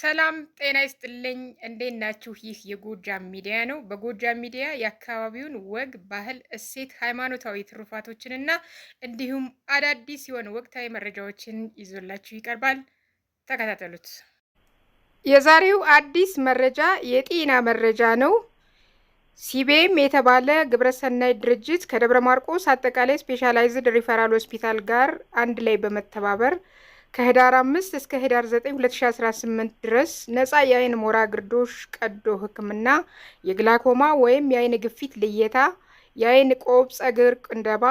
ሰላም ጤና ይስጥልኝ። እንዴት ናችሁ? ይህ የጎጃም ሚዲያ ነው። በጎጃም ሚዲያ የአካባቢውን ወግ፣ ባህል፣ እሴት፣ ሃይማኖታዊ ትሩፋቶችንና እንዲሁም አዳዲስ የሆኑ ወቅታዊ መረጃዎችን ይዞላችሁ ይቀርባል። ተከታተሉት። የዛሬው አዲስ መረጃ የጤና መረጃ ነው። ሲቤም የተባለ ግብረሰናይ ድርጅት ከደብረ ማርቆስ አጠቃላይ ስፔሻላይዝድ ሪፈራል ሆስፒታል ጋር አንድ ላይ በመተባበር ከህዳር 5 እስከ ህዳር 9 2018 ድረስ ነፃ የአይን ሞራ ግርዶሽ ቀዶ ህክምና፣ የግላኮማ ወይም የአይን ግፊት ልየታ፣ የአይን ቆብ ጸጉር ቅንደባ፣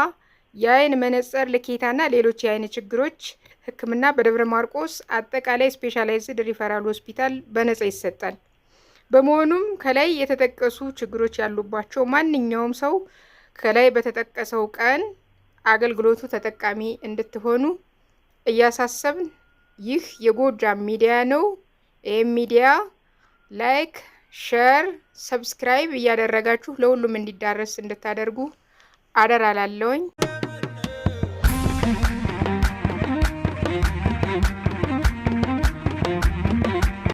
የአይን መነጽር ልኬታና ሌሎች የአይን ችግሮች ህክምና በደብረ ማርቆስ አጠቃላይ ስፔሻላይዝድ ሪፈራል ሆስፒታል በነፃ ይሰጣል። በመሆኑም ከላይ የተጠቀሱ ችግሮች ያሉባቸው ማንኛውም ሰው ከላይ በተጠቀሰው ቀን አገልግሎቱ ተጠቃሚ እንድትሆኑ እያሳሰብን ይህ የጎጃም ሚዲያ ነው። ይህም ሚዲያ ላይክ፣ ሼር፣ ሰብስክራይብ እያደረጋችሁ ለሁሉም እንዲዳረስ እንድታደርጉ አደራ ላለውኝ።